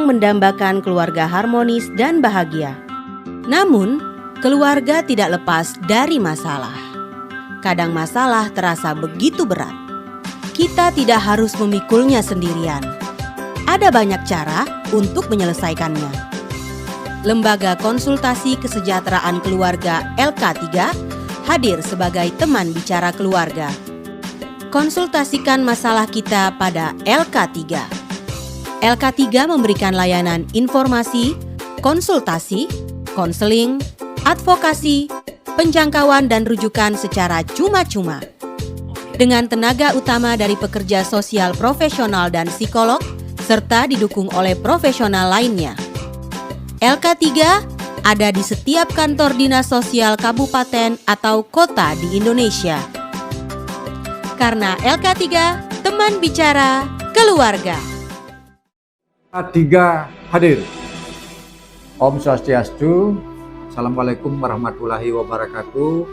yang mendambakan keluarga harmonis dan bahagia. Namun, keluarga tidak lepas dari masalah. Kadang masalah terasa begitu berat. Kita tidak harus memikulnya sendirian. Ada banyak cara untuk menyelesaikannya. Lembaga Konsultasi Kesejahteraan Keluarga LK3 hadir sebagai teman bicara keluarga. Konsultasikan masalah kita pada LK3. LK3 memberikan layanan informasi, konsultasi, konseling, advokasi, penjangkauan dan rujukan secara cuma-cuma. Dengan tenaga utama dari pekerja sosial profesional dan psikolog, serta didukung oleh profesional lainnya. LK3 ada di setiap kantor dinas sosial kabupaten atau kota di Indonesia. Karena LK3, teman bicara keluarga. LK3 hadir. Om Swastiastu. Assalamualaikum warahmatullahi wabarakatuh.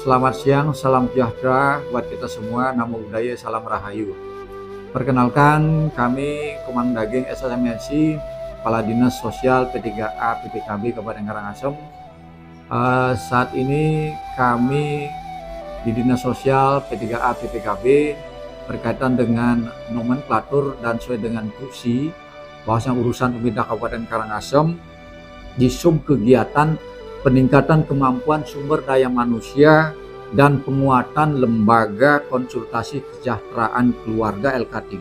Selamat siang, salam sejahtera buat kita semua. Namo Buddhaya, salam rahayu. Perkenalkan, kami Komang Daging SSMNC, Kepala Dinas Sosial P3A PPKB Kabupaten Karangasem. Saat ini kami di Dinas Sosial P3A PPKB berkaitan dengan nomenklatur dan sesuai dengan fungsi bahwasanya urusan pemerintah Kabupaten Karangasem di sub kegiatan peningkatan kemampuan sumber daya manusia dan penguatan lembaga konsultasi kesejahteraan keluarga LK3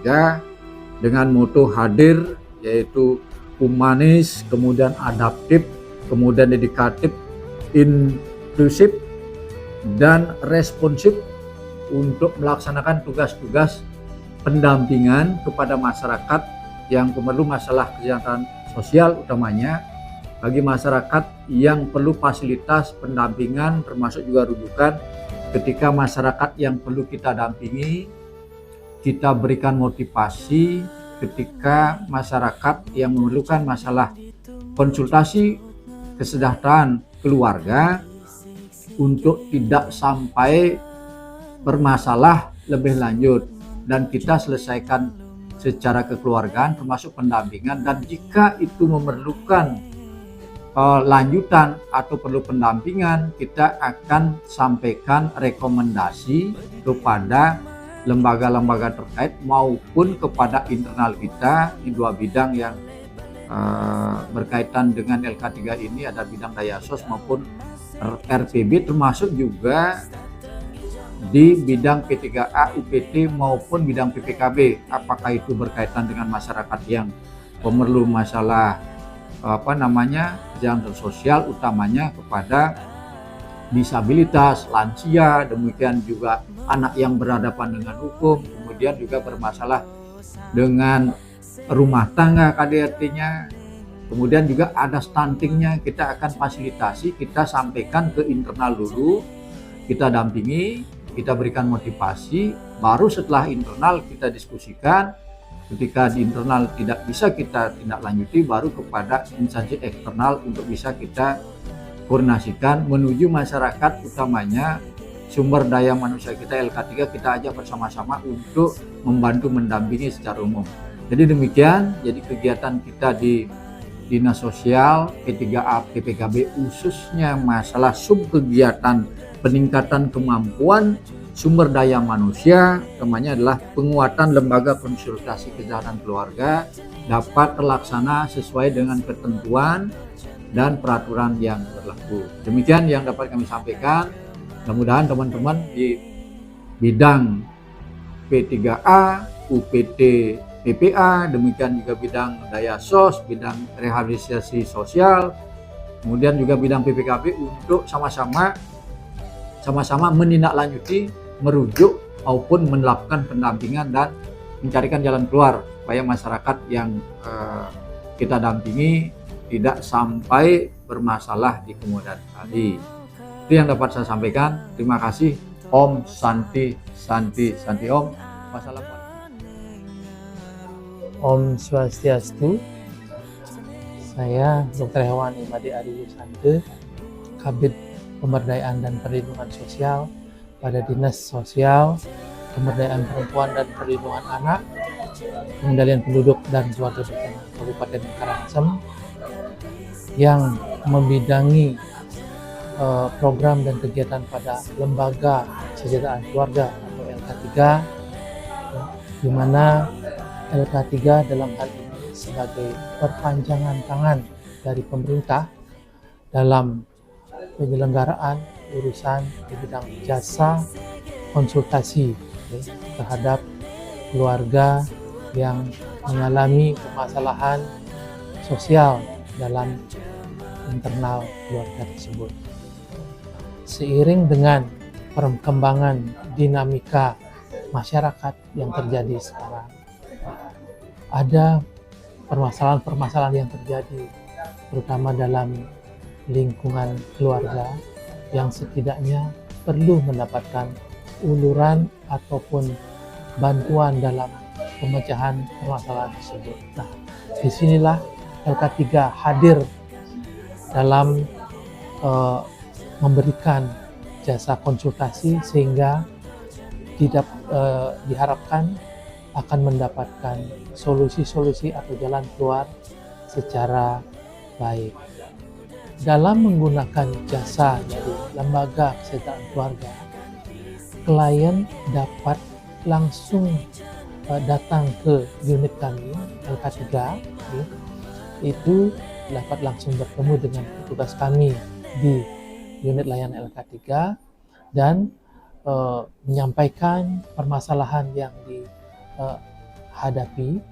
dengan moto hadir, yaitu humanis, kemudian adaptif, kemudian dedikatif, inklusif, dan responsif untuk melaksanakan tugas-tugas pendampingan kepada masyarakat yang perlu masalah kesejahteraan sosial, utamanya bagi masyarakat yang perlu fasilitas pendampingan termasuk juga rujukan ketika masyarakat yang perlu kita dampingi, kita berikan motivasi ketika masyarakat yang memerlukan masalah konsultasi kesejahteraan keluarga untuk tidak sampai bermasalah lebih lanjut dan kita selesaikan secara kekeluargaan termasuk pendampingan, dan jika itu memerlukan lanjutan atau perlu pendampingan, kita akan sampaikan rekomendasi kepada lembaga-lembaga terkait maupun kepada internal kita di dua bidang yang berkaitan dengan LK3 ini, ada bidang Dayasos maupun RPB, termasuk juga di bidang P3A UPT maupun bidang PPKB, apakah itu berkaitan dengan masyarakat yang pemerlu masalah kesejahteraan sosial, utamanya kepada disabilitas, lansia, demikian juga anak yang berhadapan dengan hukum, kemudian juga bermasalah dengan rumah tangga KDRT-nya, kemudian juga ada stuntingnya, kita akan fasilitasi, kita sampaikan ke internal dulu, kita dampingi, kita berikan motivasi, baru setelah internal kita diskusikan. Ketika di internal tidak bisa kita tindak lanjuti, baru kepada instansi eksternal untuk bisa kita koordinasikan menuju masyarakat, utamanya sumber daya manusia kita LK3, kita ajak bersama-sama untuk membantu mendampingi secara umum. Jadi demikian, jadi kegiatan kita di Dinas Sosial P3A PPKB khususnya masalah sub kegiatan peningkatan kemampuan sumber daya manusia, namanya adalah penguatan lembaga konsultasi kesejahteraan keluarga dapat terlaksana sesuai dengan ketentuan dan peraturan yang berlaku. Demikian yang dapat kami sampaikan. Mudah-mudahan teman-teman di bidang P3A, UPT, PPA, demikian juga bidang Dayasos, bidang rehabilitasi sosial, kemudian juga bidang PPKB untuk sama-sama menindaklanjuti, merujuk maupun melakukan pendampingan dan mencarikan jalan keluar supaya masyarakat yang kita dampingi tidak sampai bermasalah di kemudian hari. Itu yang dapat saya sampaikan. Terima kasih. Om Santi Santi Santi Om. Wassalamualaikum. Om Swastiastu. Saya Dr. Hewan Imadi Ari Yusante, Kabid Pemberdayaan dan Perlindungan Sosial pada Dinas Sosial, Pemberdayaan Perempuan dan Perlindungan Anak, Pengendalian Penduduk dan Keluarga Berencana. Kabupaten Karangasem yang membidangi program dan kegiatan pada Lembaga Kesejahteraan Keluarga atau LK3, di mana LK3 dalam hal ini sebagai perpanjangan tangan dari pemerintah dalam penyelenggaraan urusan di bidang jasa konsultasi terhadap keluarga yang mengalami permasalahan sosial dalam internal keluarga tersebut. Seiring dengan perkembangan dinamika masyarakat yang terjadi sekarang, ada permasalahan-permasalahan yang terjadi terutama dalam lingkungan keluarga yang setidaknya perlu mendapatkan uluran ataupun bantuan dalam pemecahan permasalahan tersebut. Nah, disinilah LK3 hadir dalam memberikan jasa konsultasi sehingga diharapkan akan mendapatkan solusi-solusi atau jalan keluar secara baik. Dalam menggunakan jasa dari Lembaga Kesejahteraan Keluarga, klien dapat langsung datang ke unit kami LK3, itu dapat langsung bertemu dengan petugas kami di unit layanan LK3 dan menyampaikan permasalahan yang dihadapi,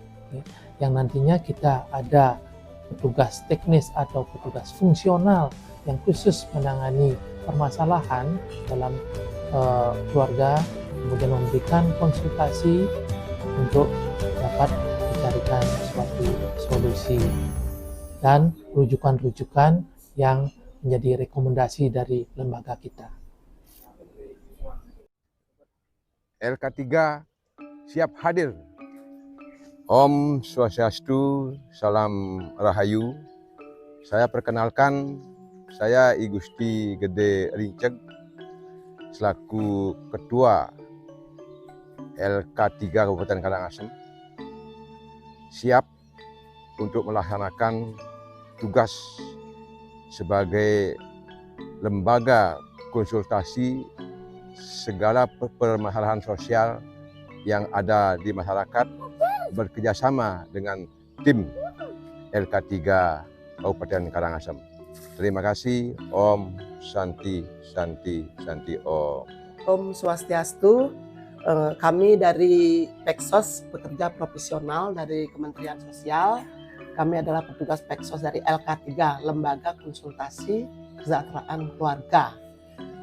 yang nantinya kita ada petugas teknis atau petugas fungsional yang khusus menangani permasalahan dalam keluarga, kemudian memberikan konsultasi untuk dapat mencarikan suatu solusi dan rujukan-rujukan yang menjadi rekomendasi dari lembaga kita. LK3 siap hadir. Om Swastiastu, Salam Rahayu. Saya perkenalkan, saya I Gusti Gede Rinceg selaku Ketua LK3 Kabupaten Karangasem, siap untuk melaksanakan tugas sebagai lembaga konsultasi segala permasalahan sosial yang ada di masyarakat, bekerjasama dengan tim LK3 Kabupaten Karangasem. Terima kasih. Om Santi Santi Santi Om. Om Swastiastu. Kami dari Peksos, pekerja profesional dari Kementerian Sosial. Kami adalah petugas Peksos dari LK3, Lembaga Konsultasi Kesejahteraan Keluarga.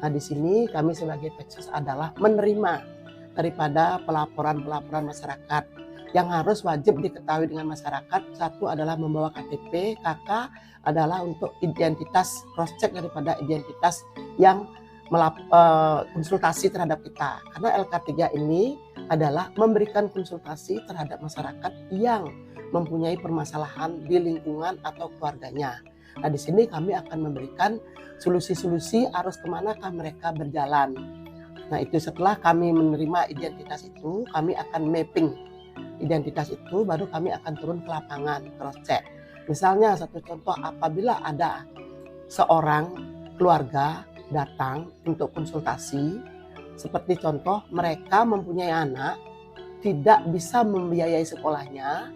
Nah, di sini kami sebagai Peksos adalah menerima daripada pelaporan-pelaporan masyarakat yang harus wajib diketahui dengan masyarakat. Satu adalah membawa KTP, KK adalah untuk identitas, cross-check daripada identitas yang konsultasi terhadap kita. Karena LK3 ini adalah memberikan konsultasi terhadap masyarakat yang mempunyai permasalahan di lingkungan atau keluarganya. Nah, di sini kami akan memberikan solusi-solusi harus kemanakah mereka berjalan. Nah, itu setelah kami menerima identitas itu, kami akan mapping identitas itu, baru kami akan turun ke lapangan, cross-check. Misalnya satu contoh, apabila ada seorang keluarga datang untuk konsultasi, seperti contoh mereka mempunyai anak tidak bisa membiayai sekolahnya,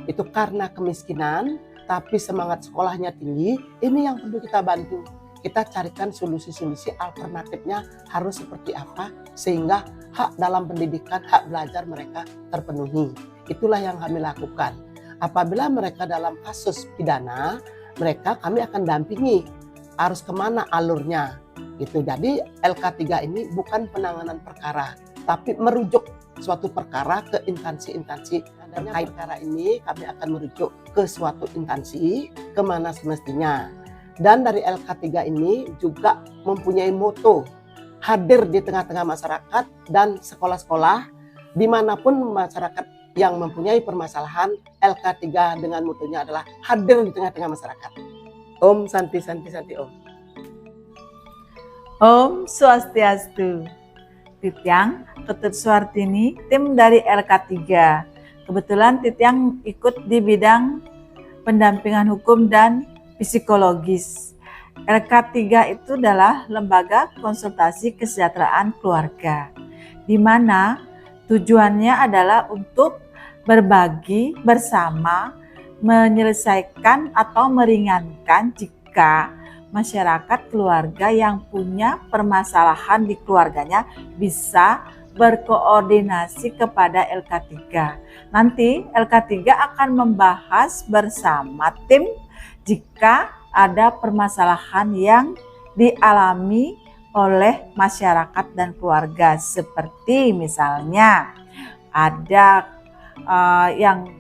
itu karena kemiskinan, tapi semangat sekolahnya tinggi. Ini yang perlu kita bantu. Kita carikan solusi-solusi alternatifnya harus seperti apa, sehingga hak dalam pendidikan, hak belajar mereka terpenuhi. Itulah yang kami lakukan. Apabila mereka dalam kasus pidana, kami akan dampingi harus kemana alurnya. Gitu. Jadi LK3 ini bukan penanganan perkara, tapi merujuk suatu perkara ke instansi-instansi. Adanya perkara ini kami akan merujuk ke suatu instansi, kemana semestinya. Dan dari LK3 ini juga mempunyai moto, hadir di tengah-tengah masyarakat dan sekolah-sekolah, dimanapun masyarakat yang mempunyai permasalahan, LK3 dengan motonya adalah hadir di tengah-tengah masyarakat. Om Santi Santi Santi Om. Om Swastiastu. Titiang Ketut Suartini, tim dari LK3. Kebetulan Titiang ikut di bidang pendampingan hukum dan psikologis. LK3 itu adalah Lembaga Konsultasi Kesejahteraan Keluarga, di mana tujuannya adalah untuk berbagi bersama, menyelesaikan atau meringankan jika masyarakat keluarga yang punya permasalahan di keluarganya bisa berkoordinasi kepada LK3. Nanti LK3 akan membahas bersama tim jika ada permasalahan yang dialami oleh masyarakat dan keluarga, seperti misalnya ada yang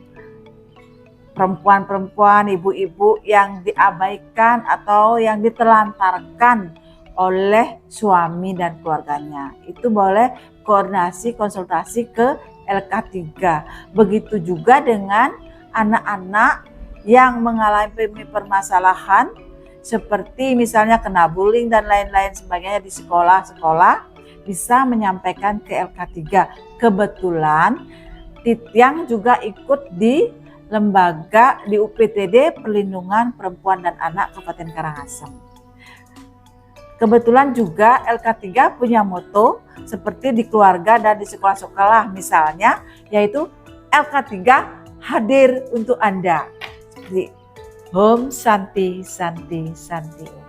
perempuan-perempuan, ibu-ibu yang diabaikan atau yang ditelantarkan oleh suami dan keluarganya. Itu boleh koordinasi konsultasi ke LK3. Begitu juga dengan anak-anak yang mengalami permasalahan seperti misalnya kena bullying dan lain-lain sebagainya di sekolah-sekolah, bisa menyampaikan ke LK3. Kebetulan Tityang juga ikut di lembaga di UPTD Perlindungan Perempuan dan Anak Kabupaten Karangasem. Kebetulan juga LK3 punya moto seperti di keluarga dan di sekolah-sekolah misalnya, yaitu LK3 hadir untuk Anda. Om Santi Santi Santi.